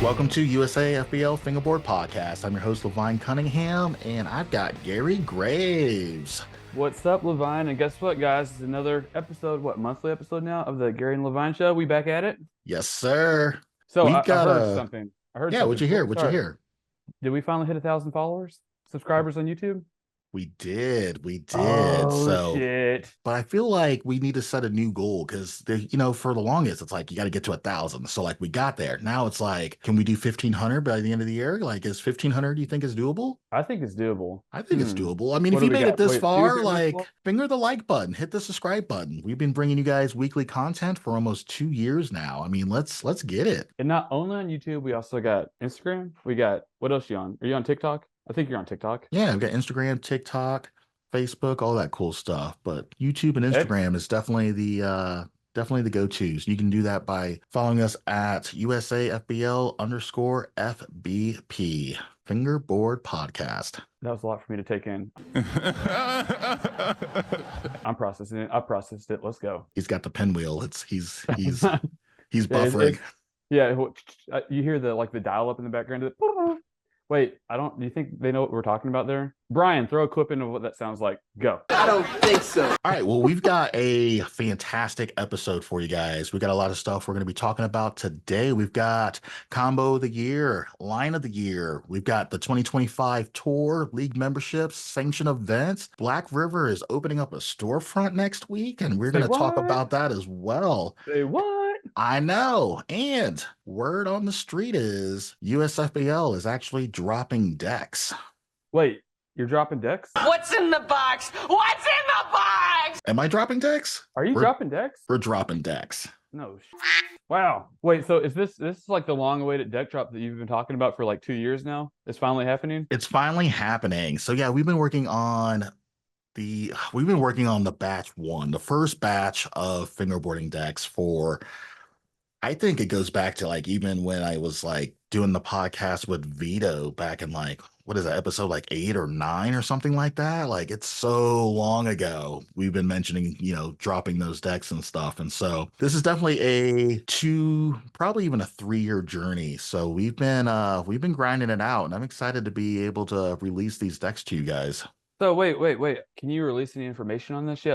Welcome to USAFBL Fingerboard Podcast. I'm your host, Levine Cunningham, and I've got Gary Graves. What's up, Levine? And guess what, guys? It's another episode, monthly episode now of the Gary and Levine Show. We back at it? Yes, sir. So I heard something. What'd you hear? What'd you hear? Did we finally hit 1,000 followers? Subscribers on YouTube? We did. Oh, shit. But I feel like we need to set a new goal because, for the longest, it's like you got to get to 1,000. So, like, we got there. Now it's like, can we do 1,500 by the end of the year? Like, is 1,500, do you think is doable? I think it's doable. I think it's doable. I mean, if you made it this far, like, finger the like button, hit the subscribe button. We've been bringing you guys weekly content for almost 2 years now. I mean, let's get it. And not only on YouTube, we also got Instagram. We got, what else are you on? Are you on TikTok? I think you're on TikTok. Yeah, we've got Instagram, TikTok, Facebook, all that cool stuff. But YouTube and Instagram is definitely the go-tos. You can do that by following us at USAFBL_FBP, Fingerboard Podcast. That was a lot for me to take in. I'm processing it. I processed it. Let's go. He's got the pinwheel. He's buffering. Yeah, you hear the dial-up in the background. Wait, do you think they know what we're talking about there? Brian, throw a clip into what that sounds like. Go. I don't think so. All right, well, we've got a fantastic episode for you guys. We've got a lot of stuff we're going to be talking about today. We've got Combo of the Year, Line of the Year. We've got the 2025 Tour, League memberships, Sanctioned events. Blackriver is opening up a storefront next week, and we're going to talk about that as well. Say what? I know. And word on the street is USFBL is actually dropping decks. Wait, you're dropping decks? What's in the box? What's in the box? Am I dropping decks? Are you dropping decks? We're dropping decks. No. Wow. Wait, so is this like the long-awaited deck drop that you've been talking about for like 2 years now? It's finally happening? It's finally happening. So yeah, we've been working on the batch one, the first batch of fingerboarding decks for, I think it goes back to like even when I was like doing the podcast with Vito back in like, what is that, episode like 8 or 9 or something like that? Like, it's so long ago we've been mentioning, dropping those decks and stuff. And so this is definitely a 2, probably even a 3-year journey. So we've been grinding it out, and I'm excited to be able to release these decks to you guys. So wait. Can you release any information on this yet?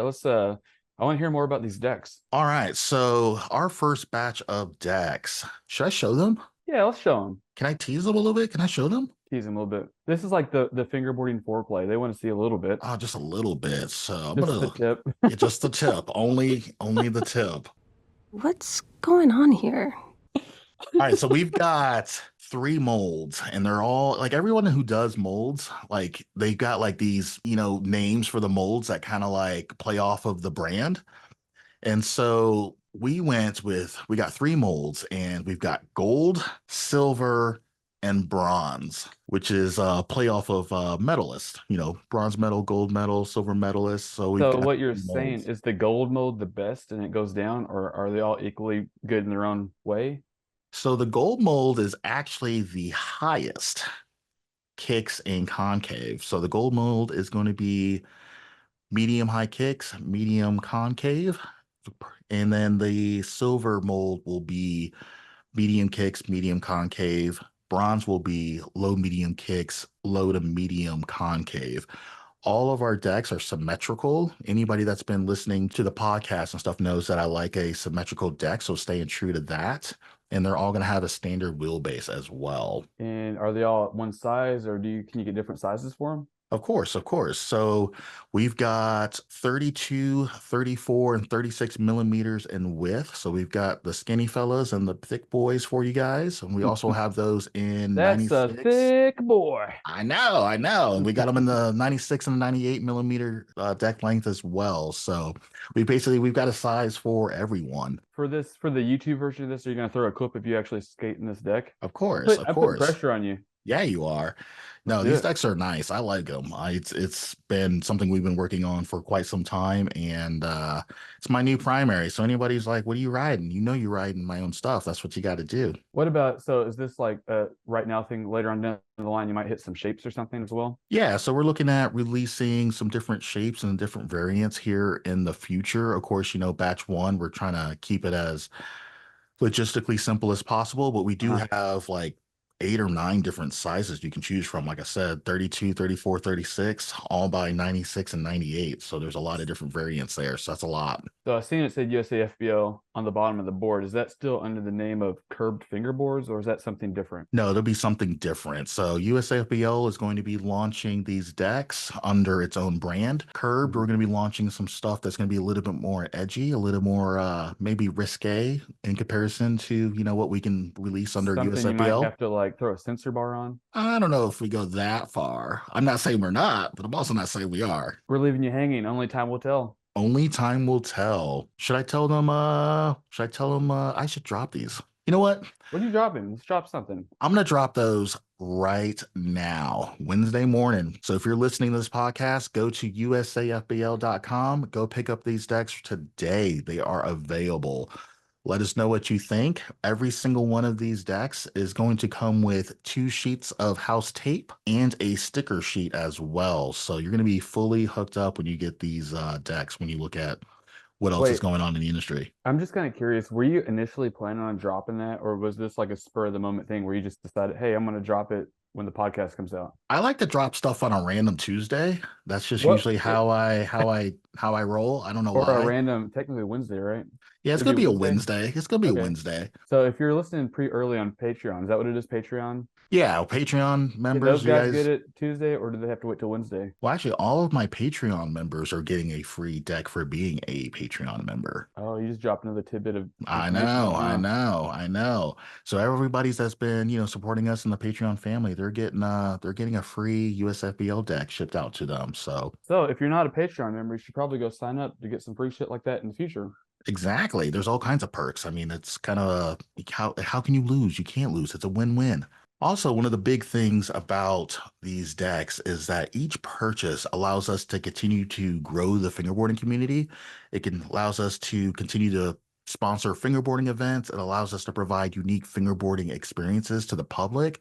I want to hear more about these decks. All right. So our first batch of decks, should I show them? Yeah, let's show them. Can I tease them a little bit? Can I show them? Tease them a little bit. This is like the fingerboarding foreplay. They want to see a little bit. Oh, just a little bit. So I'm just the tip. Yeah, just the tip. Only the tip. What's going on here? All right, so we've got 3 molds, and they're all like, everyone who does molds, like they've got like these, names for the molds that kind of like play off of the brand. And so we got 3 molds, and we've got gold, silver, and bronze, which is play off of medalist, bronze medal, gold medal, silver medalist. So what you're saying is the gold mold the best and it goes down, or are they all equally good in their own way? So the gold mold is actually the highest kicks and concave. So the gold mold is going to be medium high kicks, medium concave. And then the silver mold will be medium kicks, medium concave. Bronze will be low medium kicks, low to medium concave. All of our decks are symmetrical. Anybody that's been listening to the podcast and stuff knows that I like a symmetrical deck, so staying true to that. And they're all going to have a standard wheelbase as well. And are they all one size, or can you get different sizes for them? Of course. So we've got 32, 34, and 36 millimeters in width. So we've got the skinny fellas and the thick boys for you guys. And we also have those in That's 96. A thick boy. I know. And we got them in the 96 and 98 millimeter deck length as well. So we've got a size for everyone. For the YouTube version of this, are you going to throw a clip if you actually skate in this deck? Of course. I put pressure on you. Yeah, you are. No, these decks are nice. I like them. It's been something we've been working on for quite some time, and it's my new primary. So anybody's like, what are you riding? You're riding my own stuff. That's what you got to do. What about, so is this like a right now thing, later on down the line, you might hit some shapes or something as well? Yeah, so we're looking at releasing some different shapes and different variants here in the future. Of course, batch one, we're trying to keep it as logistically simple as possible, but we do Uh-huh. have like 8 or 9 different sizes you can choose from. Like I said, 32, 34, 36, all by 96 and 98. So there's a lot of different variants there. So that's a lot. So I seen it said USAFBL on the bottom of the board. Is that still under the name of curved fingerboards, or is that something different? No, there'll be something different. So USAFBL is going to be launching these decks under its own brand. Curved, we're going to be launching some stuff that's going to be a little bit more edgy, a little more maybe risque in comparison to, what we can release under Something you might USAFBL. have to like throw a sensor bar on. I don't know if we go that far. I'm not saying we're not, but I'm also not saying we are. We're leaving you hanging. Only time will tell. Only time will tell. Should I tell them I should drop these? You know what? What are you dropping? Let's drop something. I'm going to drop those right now, Wednesday morning. So if you're listening to this podcast, go to USAFBL.com. Go pick up these decks today. They are available. Let us know what you think. Every single one of these decks is going to come with 2 sheets of house tape and a sticker sheet as well. So you're going to be fully hooked up when you get these decks, when you look at what else is Wait. going on in the industry. I'm just kind of curious. Were you initially planning on dropping that, or was this like a spur of the moment thing where you just decided, hey, I'm going to drop it when the podcast comes out? I like to drop stuff on a random Tuesday. That's just What- usually how I roll. I don't know Or a why. random, technically Wednesday, right? Yeah, it's It'd gonna be be a Wednesday? Wednesday. It's gonna be a Okay. Wednesday. So if you're listening early on Patreon, is that what it is? Patreon? Yeah, Patreon Did members, those you guys guys. get it Tuesday, or do they have to wait till Wednesday? Well, actually, all of my Patreon members are getting a free deck for being a Patreon member. Oh, you just dropped another tidbit of I information know, there, I huh? know, I know. So everybody's that's been, supporting us in the Patreon family, they're getting a free USFBL deck shipped out to them. So So if you're not a Patreon member, you should probably go sign up to get some free shit like that in the future. exactly. There's all kinds of perks. I mean, it's kind of how can you lose? You can't lose. It's a win-win. Also, one of the big things about these decks is that each purchase allows us to continue to grow the fingerboarding community. Allows us to continue to sponsor fingerboarding events. It allows us to provide unique fingerboarding experiences to the public.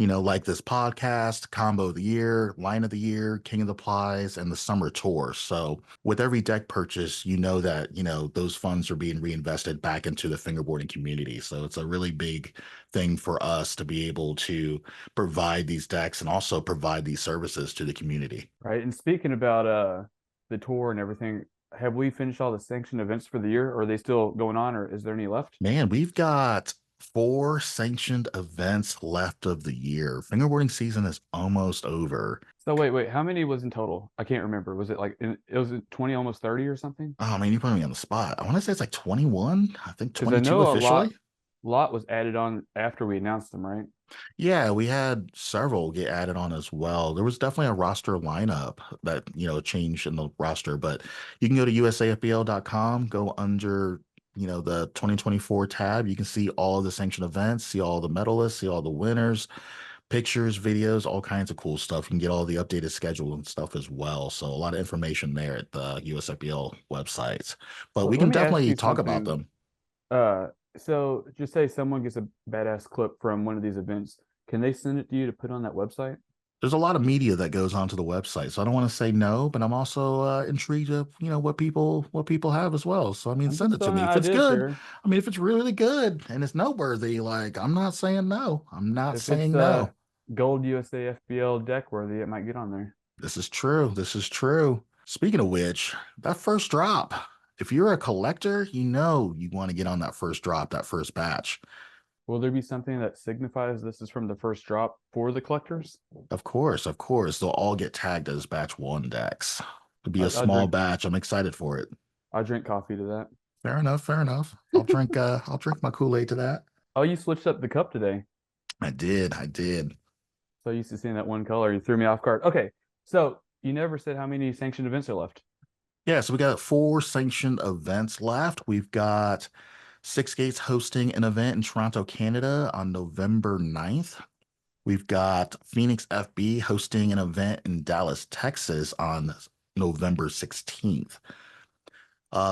Like this podcast, Combo of the Year, Line of the Year, King of the Plies, and the Summer Tour. So with every deck purchase, that, those funds are being reinvested back into the fingerboarding community. So it's a really big thing for us to be able to provide these decks and also provide these services to the community. Right. And speaking about the tour and everything, have we finished all the sanctioned events for the year? Or are they still going on, or is there any left? Man, we've got 4 sanctioned events left of the year. Fingerboarding season is almost over. So wait, how many was in total? I can't remember. Was it like it was 20, almost 30 or something? Oh man, you put me on the spot. I want to say it's like 21. I think Because I 22 know officially. a lot was added on after we announced them, right? Yeah, we had several get added on as well. There was definitely a roster lineup that, changed in the roster, but you can go to USAFBL.com, go under, the 2024 tab. You can see all of the sanctioned events, see all the medalists, see all the winners, pictures, videos, all kinds of cool stuff. You can get all the updated schedule and stuff as well. So a lot of information there at the USFBL websites, but we Let can me ask definitely you talk about something. them. So just say someone gets a badass clip from one of these events. Can they send it to you to put on that website? There's a lot of media that goes onto the website, so I don't want to say no, but I'm also intrigued of what people have as well. So I mean, I'm send just it to throwing me out if it's ideas good. here. I mean, if it's really good and it's noteworthy, like I'm not saying no. I'm not If saying it's no. gold USA FBL deck worthy, it might get on there. This is true. This is true. Speaking of which, that first drop. If you're a collector, you want to get on that first drop, that first batch. Will there be something that signifies this is from the first drop for the collectors? Of course, of course. They'll all get tagged as batch 1 decks. It'll be a I'll small drink. batch. I'm excited for it. I'll drink coffee to that. Fair enough, fair enough. I'll drink my Kool-Aid to that. Oh, you switched up the cup today. I did. So used to seeing that one color. You threw me off guard. Okay, so you never said how many sanctioned events are left. Yeah, so we got 4 sanctioned events left. We've got Six Gates hosting an event in Toronto, Canada on November 9th. We've got Phoenix FB hosting an event in Dallas, Texas on November 16th.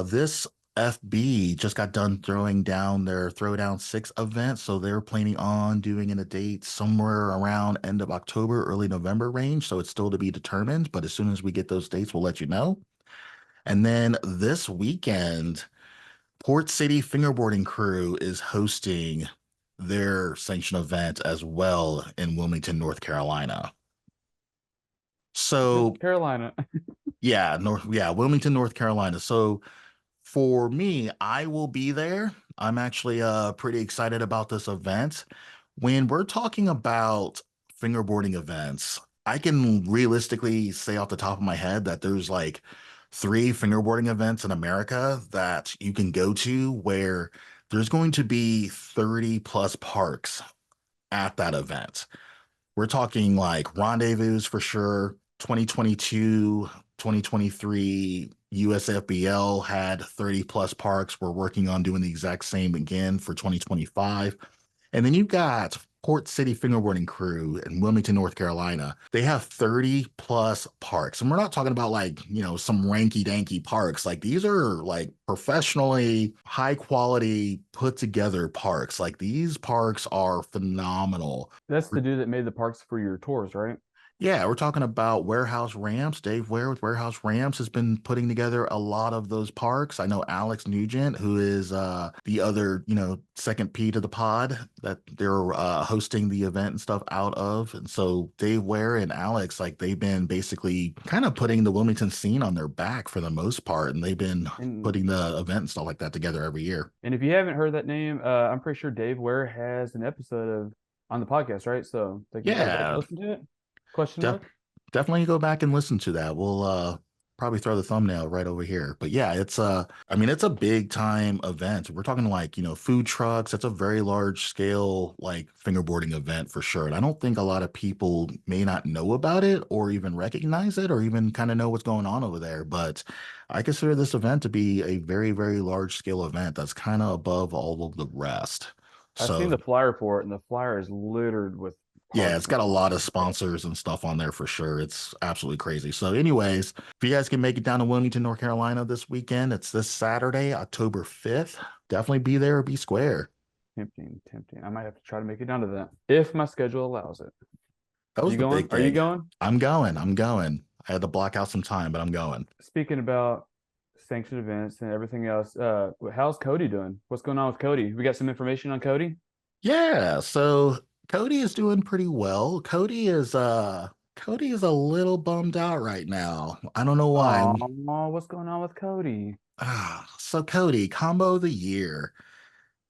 This FB just got done throwing down their Throwdown 6 event, so they're planning on doing a date somewhere around end of October, early November range, so it's still to be determined, but as soon as we get those dates, we'll let you know. And then this weekend, Port City Fingerboarding Crew is hosting their sanctioned event as well in Wilmington, North Carolina. So Carolina. Wilmington, North Carolina. So for me, I will be there. I'm actually pretty excited about this event. When we're talking about fingerboarding events, I can realistically say off the top of my head that there's like 3 fingerboarding events in America that you can go to where there's going to be 30 plus parks at that event. We're talking like Rendezvous for sure. 2022, 2023, USAFBL had 30 plus parks. We're working on doing the exact same again for 2025. And then you've got Port City Fingerboarding Crew in Wilmington, North Carolina. They have 30 plus parks. And we're not talking about like, some ranky danky parks. Like these are like professionally high quality put together parks. Like these parks are phenomenal. That's the dude that made the parks for your tours, right? Yeah, we're talking about Warehouse Ramps. Dave Ware with Warehouse Ramps has been putting together a lot of those parks. I know Alex Nugent, who is the other, second P to the pod that they're hosting the event and stuff out of. And so Dave Ware and Alex, like they've been basically kind of putting the Wilmington scene on their back for the most part. And they've been putting the event and stuff like that together every year. And if you haven't heard that name, I'm pretty sure Dave Ware has an episode of on the podcast, right? So they can go back and listen to it. Question mark? Definitely go back and listen to that. We'll probably throw the thumbnail right over here. But yeah, it's a big time event. We're talking like, food trucks. It's a very large scale like fingerboarding event for sure. And I don't think a lot of people may not know about it or even recognize it or even kind of know what's going on over there. But I consider this event to be a very, very large scale event that's kind of above all of the rest. I've seen the flyer for it, and the flyer is littered with yeah, it's got a lot of sponsors and stuff on there for sure. It's absolutely crazy. So anyways, if you guys can make it down to Wilmington, North Carolina this weekend, it's this Saturday, October 5th. Definitely be there or be square. Tempting. I might have to try to make it down to that if my schedule allows it. That was the big thing. Are you going? I'm going. I had to block out some time, but I'm going. Speaking about sanctioned events and everything else, how's COTY doing? What's going on with COTY? We got some information on COTY? Yeah, so COTY is doing pretty well. COTY is a little bummed out right now. I don't know why. Oh, what's going on with COTY? So COTY, Combo of the Year.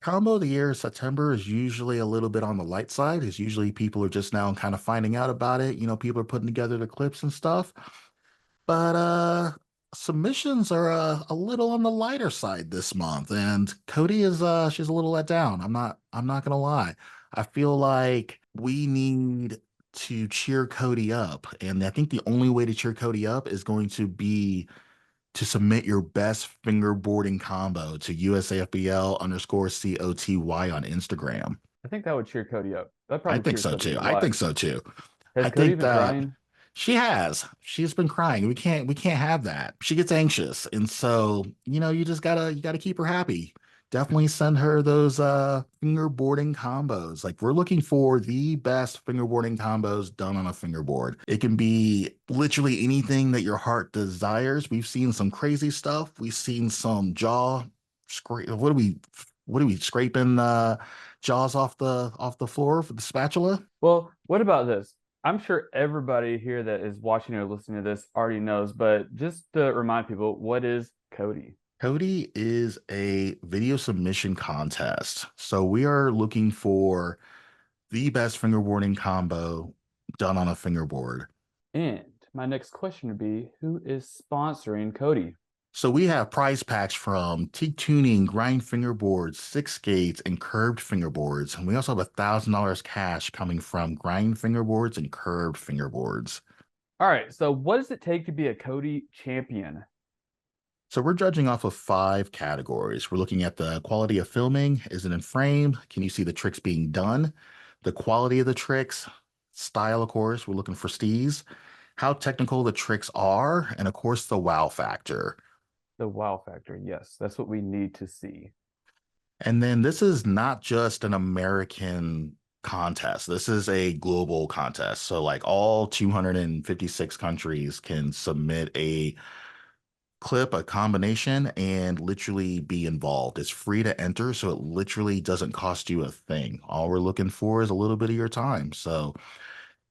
Combo of the Year, September is usually a little bit on the light side. It's usually people are just now kind of finding out about it. People are putting together the clips and stuff. But submissions are a little on the lighter side this month. And COTY is she's a little let down. I'm not gonna lie. I feel like we need to cheer COTY up. And I think the only way to cheer COTY up is going to be to submit your best fingerboarding combo to USAFBL _COTY on Instagram. I think that would cheer COTY up. I think so too. I think so too. Has COTY been crying? She has. She's been crying. We can't have that. She gets anxious. And so, you gotta keep her happy. Definitely send her those fingerboarding combos. Like we're looking for the best fingerboarding combos done on a fingerboard. It can be literally anything that your heart desires. We've seen some crazy stuff. We've seen some jaw scrape. What are we scraping jaws off the floor for the spatula? Well, what about this? I'm sure everybody here that is watching or listening to this already knows, but just to remind people, what is COTY? COTY is a video submission contest. So we are looking for the best fingerboarding combo done on a fingerboard. And my next question would be, who is sponsoring COTY? So we have prize packs from Teak Tuning, Grind Fingerboards, Six Skates, and Curved Fingerboards. And we also have $1,000 cash coming from Grind Fingerboards and Curved Fingerboards. All right. So what does it take to be a COTY champion? So we're judging off of 5 categories. We're looking at the quality of filming. Is it in frame? Can you see the tricks being done? The quality of the tricks, style, of course. We're looking for steez. How technical the tricks are, and of course, the wow factor. The wow factor, yes. That's what we need to see. And then this is not just an American contest. This is a global contest. So like all 256 countries can submit a clip, a combination, and literally be involved. It's free to enter, so it literally doesn't cost you a thing. All we're looking for is a little bit of your time. So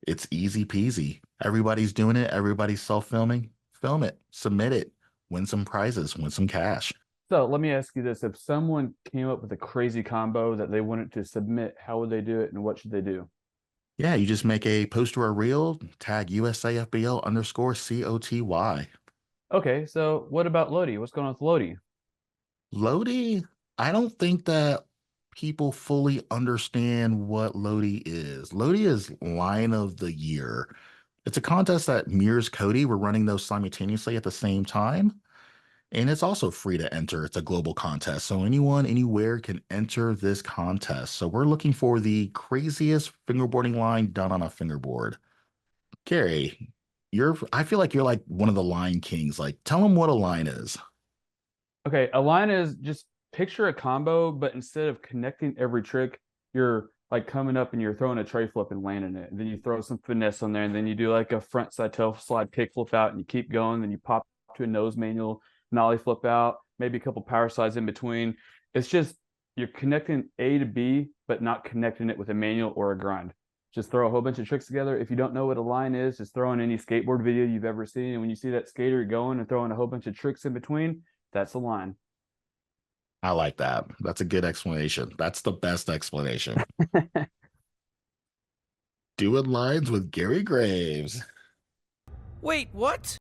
it's easy peasy. Everybody's doing it. Everybody's self-filming. Film it, submit it, win some prizes, win some cash. So let me ask you this. If someone came up with a crazy combo that they wanted to submit, how would they do it and what should they do? Yeah, you just make a post or a reel, tag USAFBL_COTY. Okay, so what about LOTY? What's going on with LOTY? LOTY, I don't think that people fully understand what LOTY is. LOTY is line of the year. It's a contest that mirrors COTY. We're running those simultaneously at the same time. And it's also free to enter. It's a global contest. So anyone, anywhere can enter this contest. So we're looking for the craziest fingerboarding line done on a fingerboard. Gary, I feel like you're like one of the line kings. Like, tell them what a line is. Okay, a line is just picture a combo, but instead of connecting every trick, you're like coming up and you're throwing a tray flip and landing it. And then you throw some finesse on there, and then you do like a front side tail slide kick flip out, and you keep going. Then you pop to a nose manual, nollie flip out, maybe a couple power slides in between. It's just you're connecting A to B, but not connecting it with a manual or a grind. Just throw a whole bunch of tricks together. If you don't know what a line is, just throw in any skateboard video you've ever seen. And when you see that skater going and throwing a whole bunch of tricks in between, that's a line. I like that. That's a good explanation. That's the best explanation. Doing lines with Gary Graves. Wait, what?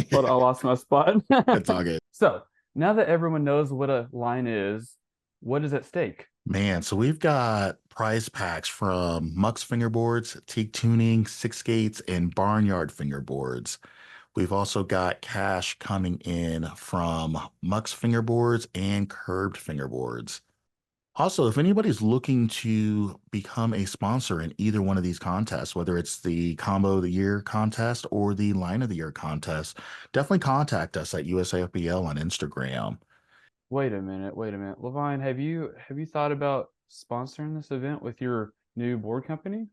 But I lost my spot. It's all good. So now that everyone knows what a line is, what is at stake? Man, so we've got prize packs from Muck's Fingerboards, Teak Tuning, Six Gates, and Barnyard Fingerboards. We've also got cash coming in from Muck's Fingerboards and Curbed Fingerboards. Also, if anybody's looking to become a sponsor in either one of these contests, whether it's the Combo of the Year contest or the Line of the Year contest, definitely contact us at USAFBL on Instagram. Wait a minute. Levine, have you thought about sponsoring this event with your new board company?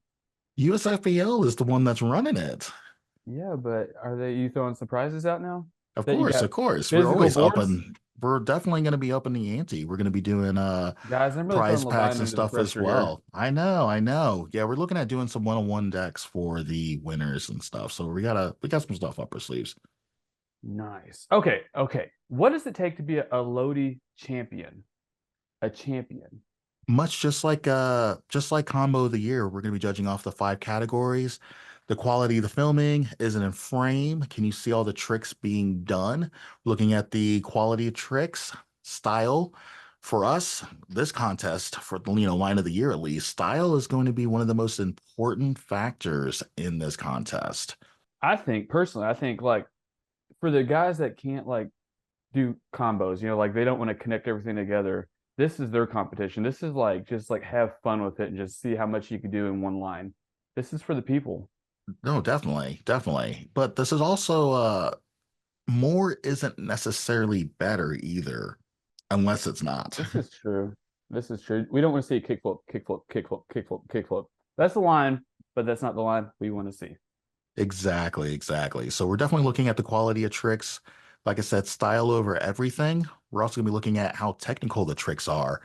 USAFBL is the one that's running it. Yeah, but are you throwing some prizes out now? Of That you course, got of course. We're physical always boards? open. We're definitely going to be upping the ante. We're going to be doing Guys, I'm really prize throwing packs Levine and under the stuff as pressure here. well. I know. Yeah, we're looking at doing some one-on-one decks for the winners and stuff. So we got some stuff up our sleeves. Nice. Okay. What does it take to be a LOTY champion? A champion. Much just like Combo of the Year, we're going to be judging off the 5 categories. The quality of the filming, is it in frame? Can you see all the tricks being done? Looking at the quality of tricks, style. For us, this contest, for the Line of the Year at least, style is going to be one of the most important factors in this contest. I think like for the guys that can't like do combos, like they don't want to connect everything together. This is their competition. This is like just like have fun with it and just see how much you can do in one line. This is for the people. No, definitely. But this is also more isn't necessarily better either, unless it's not. This is true. We don't want to see a kickflip. That's the line, but that's not the line we want to see. Exactly. So we're definitely looking at the quality of tricks. Like I said, style over everything. We're also going to be looking at how technical the tricks are.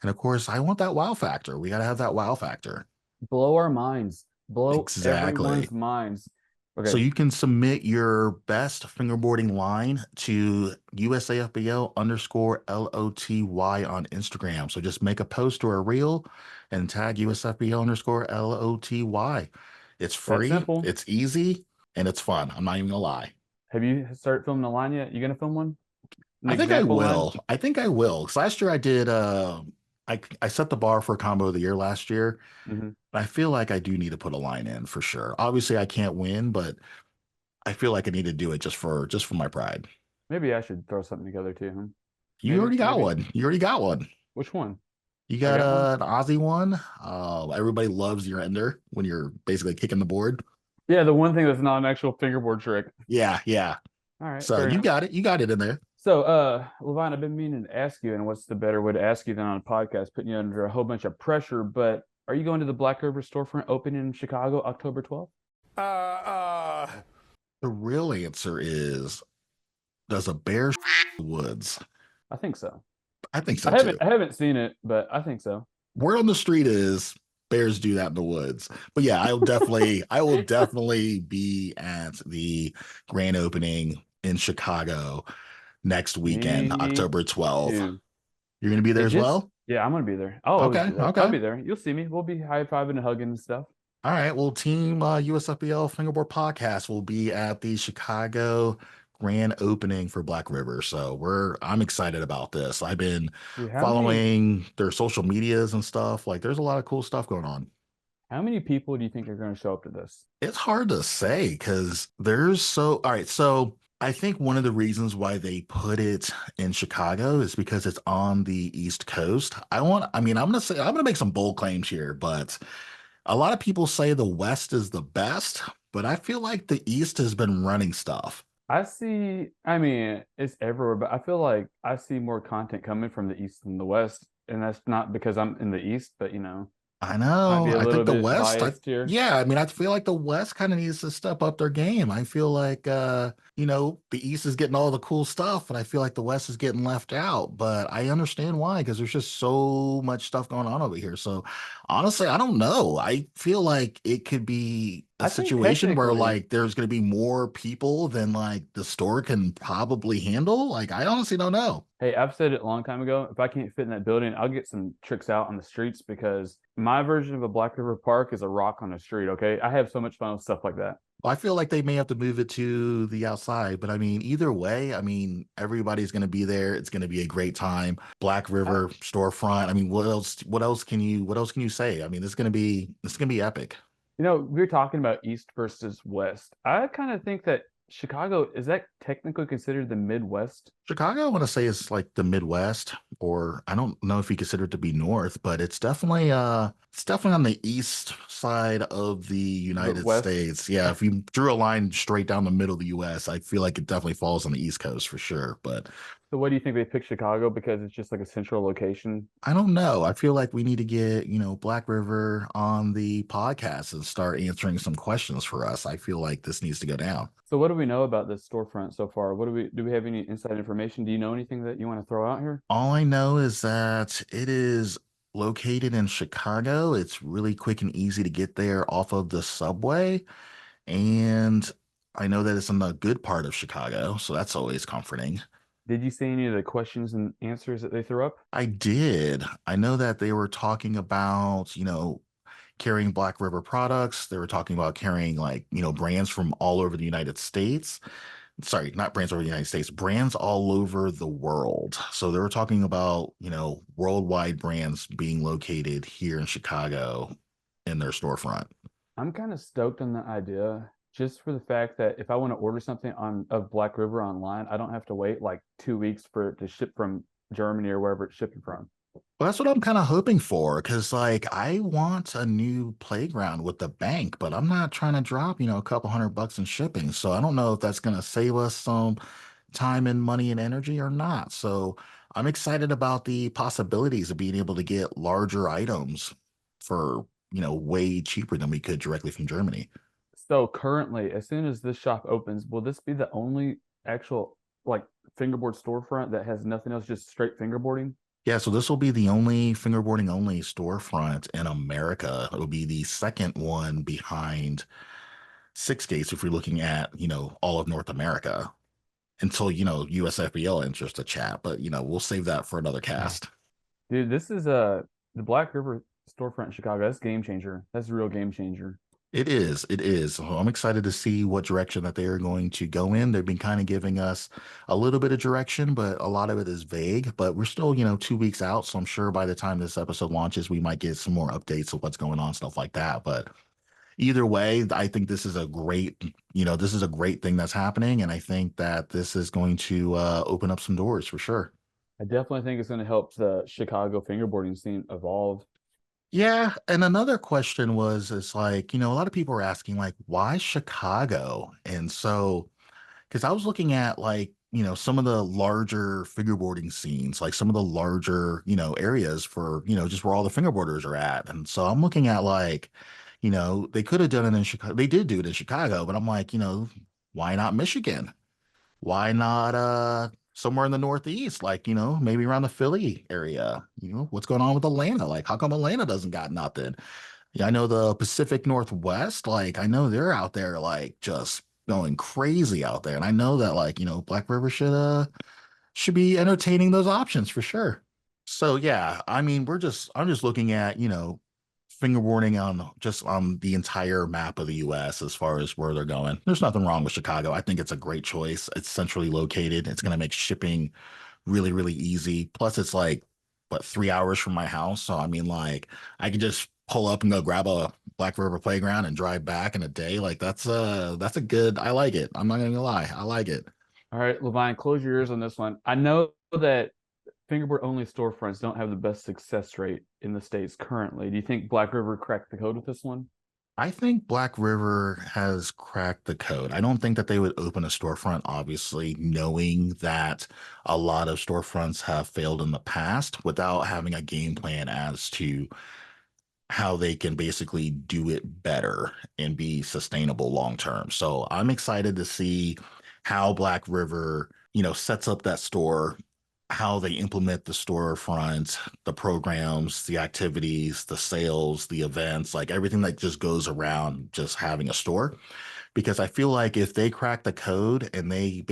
And of course, I want that wow factor. We got to have that wow factor. Blow our minds. Blow Exactly. everyone's minds. Okay. So you can submit your best fingerboarding line to USAFBL_LOTY on Instagram. So just make a post or a reel and tag USAFBL_LOTY. It's free, simple. it's easy, and it's fun. I'm not even gonna lie. Have you started filming a line yet? You gonna film one? I think I will. Because last year I did I set the bar for Combo of the Year last year. Mm-hmm. I feel like I do need to put a line in for sure. Obviously I can't win, but I feel like I need to do it just for my pride. Maybe I should throw something together too. Huh? You already got one. Which one? You got an Aussie one. Everybody loves your ender when you're basically kicking the board. Yeah, the one thing that's not an actual fingerboard trick. Yeah. All right. So you got it. You got it in there. So, Levine, I've been meaning to ask you, and what's the better way to ask you than on a podcast, putting you under a whole bunch of pressure, but are you going to the Blackriver storefront opening in Chicago, October 12th? The real answer is Does a bear the woods? I think so. I think so too. I haven't seen it, but I think so. Word on the street is bears do that in the woods. But yeah, I will definitely be at the grand opening in Chicago next weekend, Me October 12th. too. You're gonna be there as well? Yeah, I'm gonna be there. I'll always Okay, be there. I'll okay. be there. You'll see me. We'll be high fiving and hugging and stuff. All right. Well, Team USFBL Fingerboard Podcast will be at the Chicago grand opening for Blackriver. So I'm excited about this. I've been Dude, following their social medias and stuff. Like, there's a lot of cool stuff going on. how many people do you think are going to show up to this? It's hard to say because all right. So I think one of the reasons why they put it in Chicago is because it's on the East Coast. I'm gonna make some bold claims here, but a lot of people say the West is the best, but I feel like the East has been running stuff. I mean, it's everywhere, but I feel like I see more content coming from the East than the West. And that's not because I'm in the East, but I might be know. a I little think the bit West, biased here. yeah, I mean, I feel like the West kind of needs to step up their game. I feel like, the East is getting all the cool stuff, and I feel like the West is getting left out. But I understand why, because there's just so much stuff going on over here. So honestly, I don't know. I feel like it could be a I think situation where technically, like there's going to be more people than like the store can probably handle. Like, I honestly don't know. hey, I've said it a long time ago. If I can't fit in that building, I'll get some tricks out on the streets because my version of a Black River Park is a rock on the street. Okay. I have so much fun with stuff like that. Well, I feel like they may have to move it to the outside, but I mean, either way, I mean, everybody's going to be there. It's going to be a great time. Black I, River storefront. I mean, what else can you say? I mean, it's going to be epic. we're talking about East versus West. I kind of think that Chicago, is that technically considered the Midwest? Chicago, I want to say is like the Midwest, or I don't know if you consider it to be North, but it's definitely on the east side of the The United West? States. Yeah, if you drew a line straight down the middle of the US, I feel like it definitely falls on the East Coast for sure. But So what do you think they picked Chicago because it's just like a central location? I don't know. I feel like we need to get, Black River on the podcast and start answering some questions for us. I feel like this needs to go down. So what do we know about this storefront so far? What do we have any inside information? Do you know anything that you want to throw out here? All I know is that it is located in Chicago. It's really quick and easy to get there off of the subway. And I know that it's in the good part of Chicago, so that's always comforting. Did you see any of the questions and answers that they threw up? I did. I know that they were talking about, carrying Black River products. They were talking about carrying like, brands from all over the United States. Sorry, not brands over the United States, brands all over the world. So they were talking about, worldwide brands being located here in Chicago in their storefront. I'm kind of stoked on the idea just for the fact that if I want to order something on of Black River online, I don't have to wait like 2 weeks for it to ship from Germany or wherever it's shipping from. Well, that's what I'm kind of hoping for, because like I want a new playground with the bank, but I'm not trying to drop, a couple $100 in shipping. So I don't know if that's going to save us some time and money and energy or not. So I'm excited about the possibilities of being able to get larger items for, way cheaper than we could directly from Germany. So currently, as soon as this shop opens, will this be the only actual like fingerboard storefront that has nothing else, just straight fingerboarding? Yeah, so this will be the only fingerboarding only storefront in America. It'll be the second one behind Six Gates if we're looking at, all of North America until, USFBL enters the chat. But, we'll save that for another cast. Dude, this is the Black River storefront in Chicago. That's game changer. That's a real game changer. It is. It is. So I'm excited to see what direction that they are going to go in. They've been kind of giving us a little bit of direction, but a lot of it is vague. But we're still, 2 weeks out. So I'm sure by the time this episode launches, we might get some more updates of what's going on, stuff like that. But either way, I think this is a great thing that's happening. And I think that this is going to open up some doors for sure. I definitely think it's going to help the Chicago fingerboarding scene evolve. Yeah, and another question is like, a lot of people are asking like, why Chicago? And so, because I was looking at like, some of the larger fingerboarding scenes, like some of the larger, areas for, just where all the fingerboarders are at. And so I'm looking at like, they could have done it in Chicago. They did do it in Chicago, but I'm like, why not Michigan? Why not somewhere in the Northeast, like, maybe around the Philly area? What's going on with Atlanta? Like, how come Atlanta doesn't got nothing? Yeah, I know the Pacific Northwest, like, I know they're out there like just going crazy out there. And I know that, like, Black River should be entertaining those options for sure. So yeah, I mean, I'm just looking at, fingerboarding on just on the entire map of the US as far as where they're going. There's nothing wrong with Chicago. I think it's a great choice. It's centrally located. It's going to make shipping really, really easy. Plus, it's like, what, 3 hours from my house. So, I mean, like, I can just pull up and go grab a Black River playground and drive back in a day. Like, that's a good, I like it. I'm not going to lie. I like it. All right, Levine, close your ears on this one. I know that fingerboard only storefronts don't have the best success rate in the States currently. Do you think Black River cracked the code with this one? I think Black River has cracked the code. I don't think that they would open a storefront, obviously, knowing that a lot of storefronts have failed in the past without having a game plan as to how they can basically do it better and be sustainable long term. So I'm excited to see how Black River, sets up that store, how they implement the storefront, the programs, the activities, the sales, the events, like everything that just goes around just having a store. Because I feel like if they crack the code and we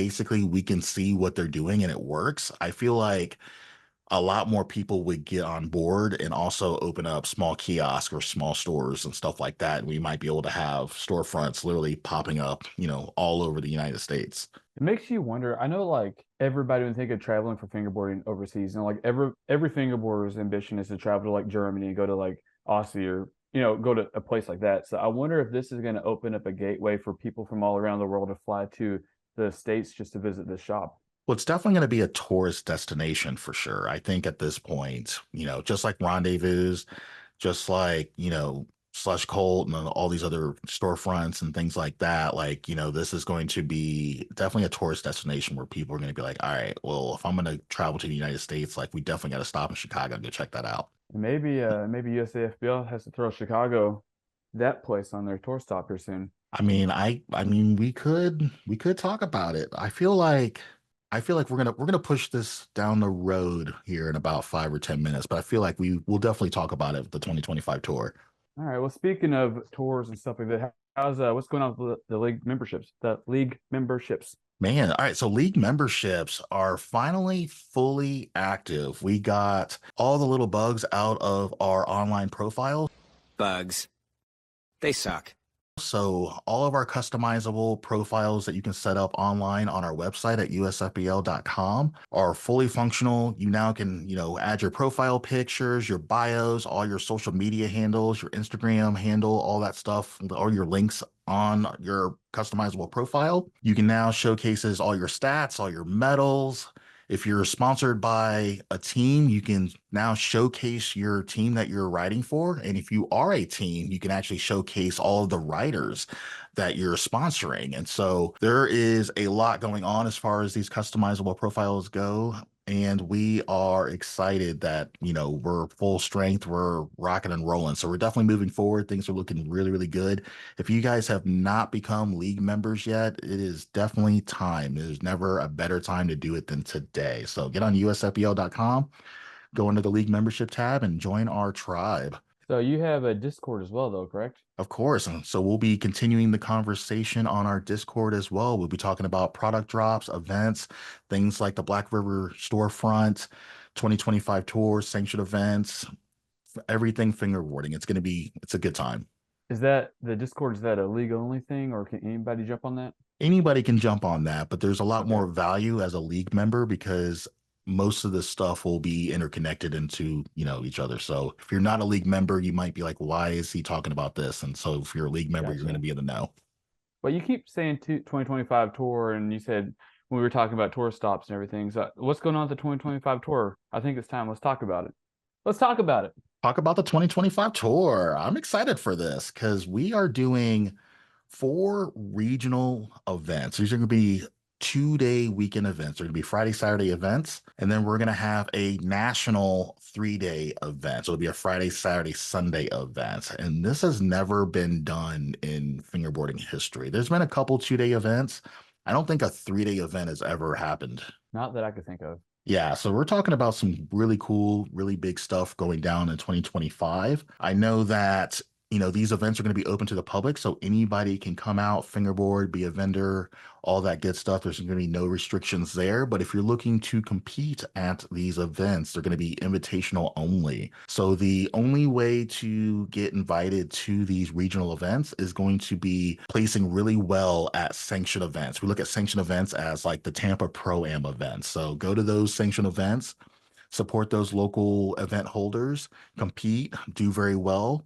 can see what they're doing and it works, I feel like a lot more people would get on board and also open up small kiosks or small stores and stuff like that. And we might be able to have storefronts literally popping up, all over the United States. It makes you wonder. I know, like, everybody would think of traveling for fingerboarding overseas, and like every fingerboarder's ambition is to travel to like Germany and go to like Aussie or go to a place like that. So I wonder if this is going to open up a gateway for people from all around the world to fly to the States just to visit this shop. Well, it's definitely going to be a tourist destination for sure. I think at this point, just like Rendezvous, just like, Slush Colt and all these other storefronts and things like that, like, this is going to be definitely a tourist destination where people are going to be like, all right, well, if I'm going to travel to the United States, like, we definitely got to stop in Chicago and go check that out. Maybe USAFBL has to throw Chicago, that place, on their tour stop here soon. I mean, we could talk about it. I feel like we're gonna push this down the road here in about 5 or 10 minutes, but I feel like we will definitely talk about it, the 2025 tour. All right. Well, speaking of tours and stuff like that, how's what's going on with the league memberships? The league memberships. Man, all right. So league memberships are finally fully active. We got all the little bugs out of our online profile. Bugs. They suck. So all of our customizable profiles that you can set up online on our website at usfbl.com are fully functional. You now can, add your profile pictures, your bios, all your social media handles, your Instagram handle, all that stuff, all your links on your customizable profile. You can now showcases all your stats, all your medals. If you're sponsored by a team, you can now showcase your team that you're writing for. And if you are a team, you can actually showcase all of the writers that you're sponsoring. And so there is a lot going on as far as these customizable profiles go. And we are excited that, we're full strength, we're rocking and rolling. So we're definitely moving forward. Things are looking really, really good. If you guys have not become league members yet, it is definitely time. There's never a better time to do it than today. So get on usfbl.com, go into the league membership tab and join our tribe. So you have a Discord as well, though, correct? Of course. And so we'll be continuing the conversation on our Discord as well. We'll be talking about product drops, events, things like the Black River storefront, 2025 tours, sanctioned events, everything fingerboarding. It's a good time. Is that the Discord? Is that a league only thing, or can anybody jump on that? Anybody can jump on that, but there's a lot Okay. more value as a league member because most of this stuff will be interconnected into, each other. So if you're not a league member, you might be like, why is he talking about this? And so if you're a league member, you're Gotcha. going to be in the know. But you keep saying 2025 tour, and you said when we were talking about tour stops and everything. So what's going on with the 2025 tour? I think it's time. Let's talk about it. Let's talk about it. Talk about the 2025 tour. I'm excited for this because we are doing 4 regional events. These are going to be 2-day weekend events. They're going to be Friday, Saturday events. And then we're going to have a national 3-day event. So it'll be a Friday, Saturday, Sunday event. And this has never been done in fingerboarding history. There's been a couple 2-day events, I don't think a 3-day event has ever happened. Not that I could think of. Yeah, so we're talking about some really cool, really big stuff going down in 2025. I know that, these events are going to be open to the public, so anybody can come out, fingerboard, be a vendor, all that good stuff. There's going to be no restrictions there. But if you're looking to compete at these events, they're going to be invitational only. So the only way to get invited to these regional events is going to be placing really well at sanctioned events. We look at sanctioned events as like the Tampa Pro-Am events. So go to those sanctioned events, support those local event holders, compete, do very well,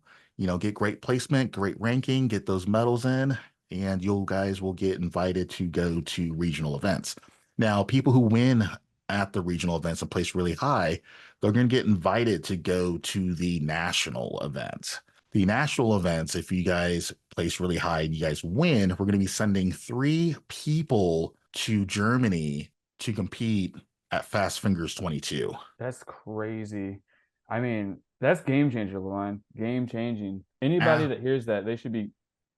get great placement, great ranking, get those medals in, and you guys will get invited to go to regional events. Now, people who win at the regional events and place really high, they're going to get invited to go to the national events. The national events, if you guys place really high and you guys win, we're going to be sending 3 people to Germany to compete at Fast Fingers 22. That's crazy. I mean, that's game changer, Levine. Game changing. Anybody that hears that, they should be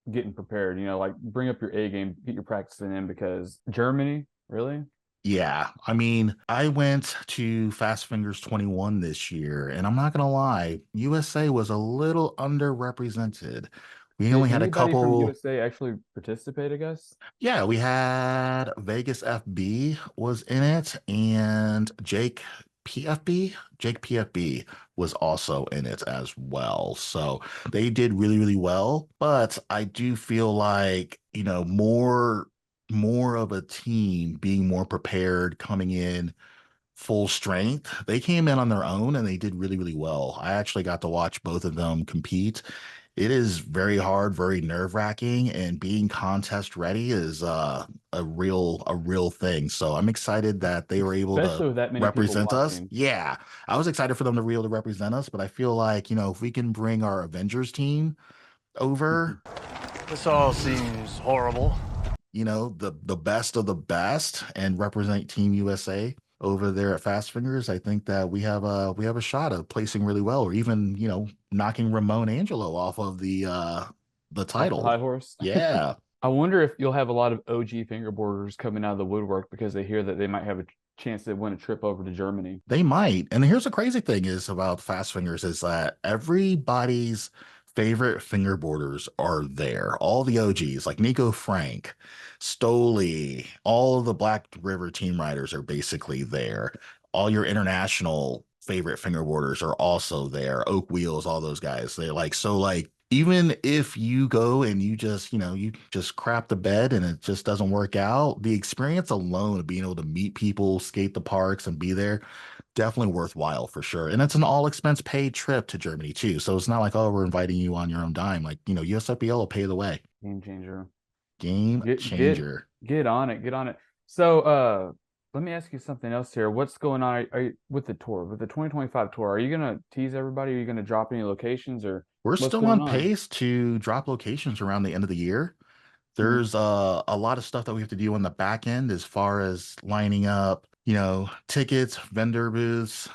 getting prepared. Like bring up your A game, get your practicing in, because Germany, really? Yeah, I mean, I went to Fast Fingers 21 this year, and I'm not gonna lie, USA was a little underrepresented. We Did only had a anybody from couple. USA actually participate, I guess? Yeah, we had Vegas FB was in it, and Jake PFB was also in it as well. So they did really, really well. But I do feel like, more of a team being more prepared coming in full strength. They came in on their own and they did really, really well. I actually got to watch both of them compete. It is very hard, very nerve-wracking, and being contest ready is a real thing. So I'm excited that they were able Especially to with that many people represent us. watching. Yeah, I was excited for them to be able to represent us, but I feel like, if we can bring our Avengers team over, This all seems horrible. the best of the best and represent Team USA over there at Fast Fingers, I think that we have a shot of placing really well, or even knocking Ramon Angelo off of the Off the title. high horse. Yeah, I wonder if you'll have a lot of OG fingerboarders coming out of the woodwork because they hear that they might have a chance to win a trip over to Germany. they might. And here's the crazy thing is about Fast Fingers is that everybody's favorite fingerboarders are there. All the OGs like Nico Frank, Stoli, all of the Blackriver team riders are basically there. All your international favorite fingerboarders are also there. Oak Wheels, all those guys. They're like, so like, even if you go and you just crap the bed and it just doesn't work out, the experience alone of being able to meet people, skate the parks and be there, definitely worthwhile for sure. And it's an all expense paid trip to Germany too. So it's not like, oh, we're inviting you on your own dime. Like, USFBL will pay the way. Game changer. Game changer. Get on it. Get on it. So let me ask you something else here. What's going on are you, with the tour, with the 2025 tour? Are you gonna tease everybody? Are you gonna drop any locations, or We're what's still going on pace to drop locations around the end of the year. There's a lot of stuff that we have to do on the back end as far as lining up, tickets, vendor booths,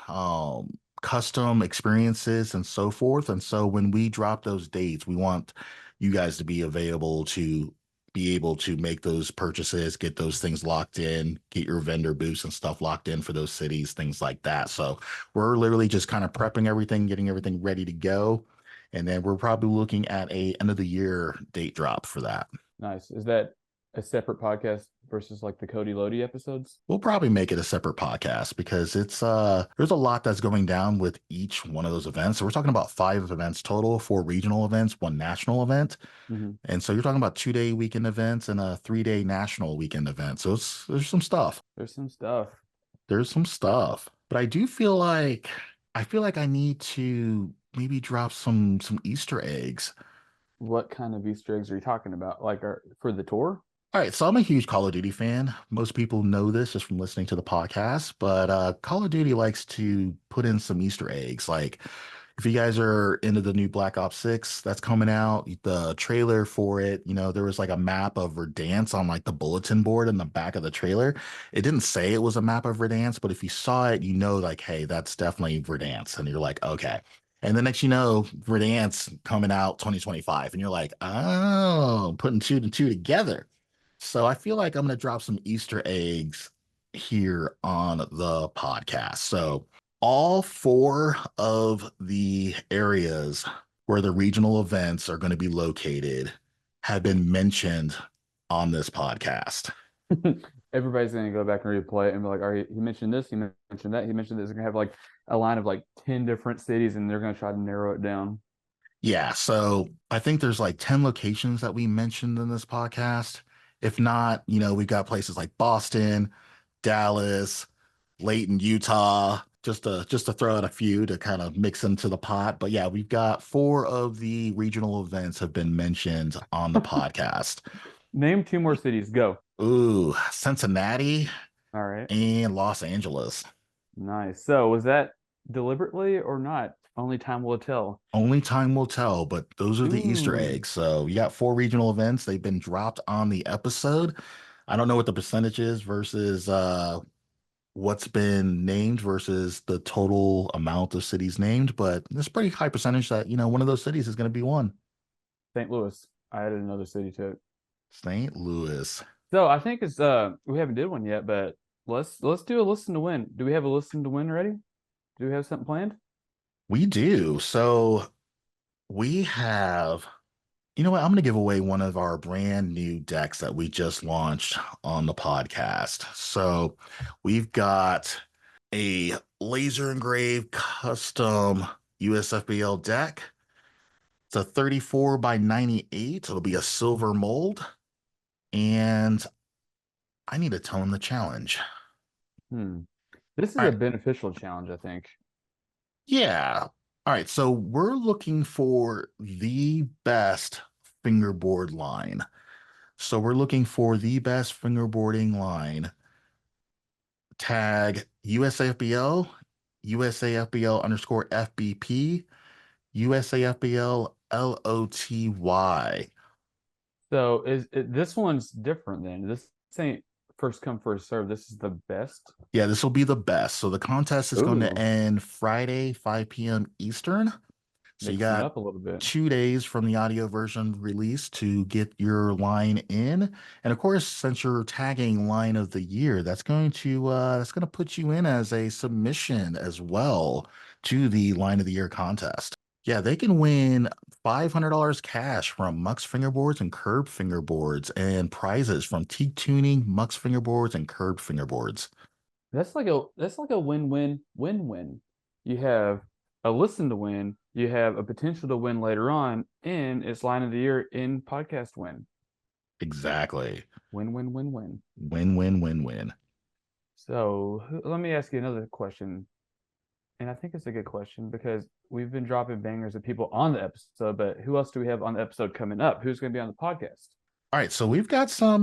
custom experiences, and so forth. And so when we drop those dates, we want you guys to be available to be able to make those purchases, get those things locked in, get your vendor booths and stuff locked in for those cities, things like that. So we're literally just kind of prepping everything, getting everything ready to go. And then we're probably looking at a end of the year date drop for that. Nice. Is that a separate podcast versus like the COTY LOTY episodes? We'll probably make it a separate podcast because it's there's a lot that's going down with each one of those events. So we're talking about 5 events total, 4 regional events, 1 national event. And so you're talking about 2-day weekend events and a 3-day national weekend event. So there's some stuff. There's some stuff. But I do feel like I need to maybe drop some Easter eggs. What kind of Easter eggs are you talking about? Like for the tour? All right, so I'm a huge Call of Duty fan. Most people know this just from listening to the podcast, but Call of Duty likes to put in some Easter eggs. Like if you guys are into the new Black Ops 6 that's coming out, the trailer for it, there was like a map of Verdansk on like the bulletin board in the back of the trailer. It didn't say it was a map of Verdansk, but if you saw it, like, hey, that's definitely Verdansk. And you're like, okay. And the next Verdansk coming out 2025. And you're like, oh, putting 2 and 2 together. So I feel like I'm going to drop some Easter eggs here on the podcast. So all four of the areas where the regional events are going to be located have been mentioned on this podcast. Everybody's gonna go back and replay it and be like, all right, he mentioned this, he mentioned that, he mentioned this. They're gonna have like a line of like 10 different cities and they're gonna try to narrow it down. Yeah, so I think there's like 10 locations that we mentioned in this podcast. If not, we've got places like Boston, Dallas, Layton, Utah, just to throw out a few to kind of mix into the pot. But yeah, we've got four of the regional events have been mentioned on the podcast. Name 2 more cities. Go. Ooh, Cincinnati All right. and Los Angeles. Nice. So was that deliberately or not? Only time will tell. Only time will tell, but those are the Easter Ooh. eggs. So you got 4 regional events. They've been dropped on the episode. I don't know what the percentage is versus what's been named versus the total amount of cities named, but there's a pretty high percentage that, one of those cities is going to be one. St. Louis. I added another city to it. St. Louis. So I think it's we haven't did one yet, but let's do a listen to win. Do we have a listen to win ready? Do we have something planned? We do. So we have, you know what? I'm going to give away one of our brand new decks that we just launched on the podcast. So we've got a laser engraved custom USFBL deck. It's a 34 by 98. It'll be a silver mold. And I need to tone the challenge. This is All a right. beneficial challenge, I think. Yeah. All right. So we're looking for the best fingerboard line. So we're looking for the best fingerboarding line. Tag USAFBL, USAFBL underscore FBP, USAFBL LOTY. So this one's different then. This ain't first come first serve. This is the best. Yeah, this will be the best. So the contest is going to Ooh. end Friday, 5 p.m. Eastern. So you Mixing it got up a little bit. 2 days from the audio version release to get your line in. And of course, since you're tagging line of the year, that's going to put you in as a submission as well to the line of the year contest. Yeah, they can win $500 cash from Mux Fingerboards and Curb Fingerboards and prizes from Teak Tuning, Mux Fingerboards, and Curb Fingerboards. That's like a win-win-win-win. You have a listen to win, you have a potential to win later on, and it's line of the year in podcast win. Exactly. Win-win-win-win. Win-win-win-win. So let me ask you another question. And I think it's a good question because we've been dropping bangers of people on the episode, but who else do we have on the episode coming up? Who's going to be on the podcast? All right, so we've got some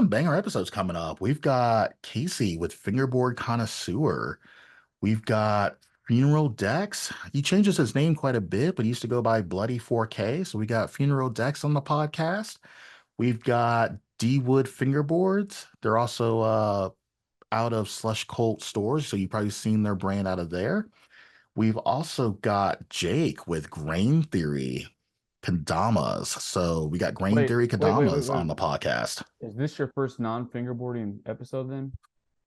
banger episodes coming up. We've got Casey with Fingerboard Connoisseur. We've got Funeral Dex. He changes his name quite a bit, but he used to go by Bloody 4K. So we got Funeral Dex on the podcast. We've got D Wood Fingerboards. They're also out of Slush Cult stores, so you've probably seen their brand out of there. We've also got Jake with Grain Theory Kendamas. So we got Grain Theory Kendamas on the podcast. Is this your first non-fingerboarding episode then?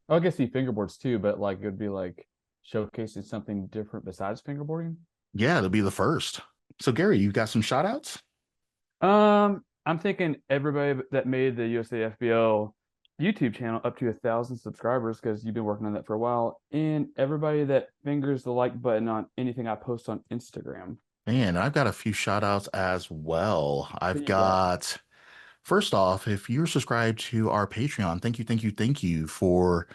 Oh, I guess he fingerboards too, but like it would be like showcasing something different besides fingerboarding. Yeah, it'll be the first. So Gary, you got some shout outs? I'm thinking everybody that made the USAFBL YouTube channel up to 1,000 subscribers because you've been working on that for a while, and everybody that fingers the like button on anything I post on Instagram. Man, I've got a few shout outs as well. I've got, first off, if you're subscribed to our Patreon, thank you for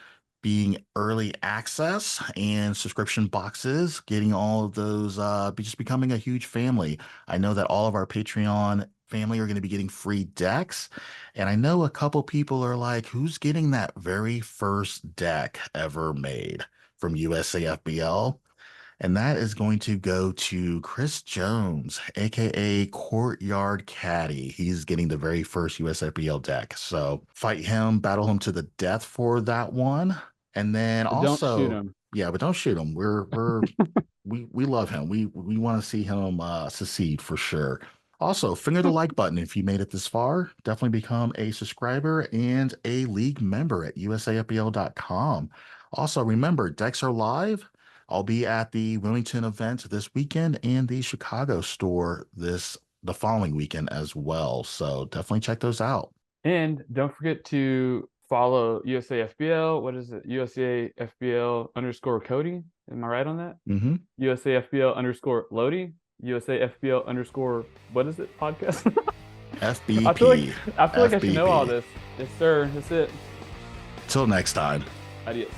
being early access and subscription boxes, getting all of those, just becoming a huge family. I know that all of our Patreon family are going to be getting free decks. And I know a couple people are like, who's getting that very first deck ever made from USAFBL? And that is going to go to Chris Jones, aka Courtyard Caddy. He's getting the very first USFBL deck. So fight him, battle him to the death for that one. And then But also, don't shoot him. Yeah, but don't shoot him. We love him. We want to see him succeed for sure. Also, finger the like button if you made it this far. Definitely become a subscriber and a league member at USAFBL.com. Also, remember, decks are live. I'll be at the Wilmington event this weekend and the Chicago store the following weekend as well. So definitely check those out. And don't forget to follow USAFBL. What is it? USAFBL _COTY. Am I right on that? Mm-hmm. USAFBL _LOTY. USAFBL _ what is it? Podcast. FBP. I feel like I should know all this. Yes, sir. That's it. Till next time. Adios.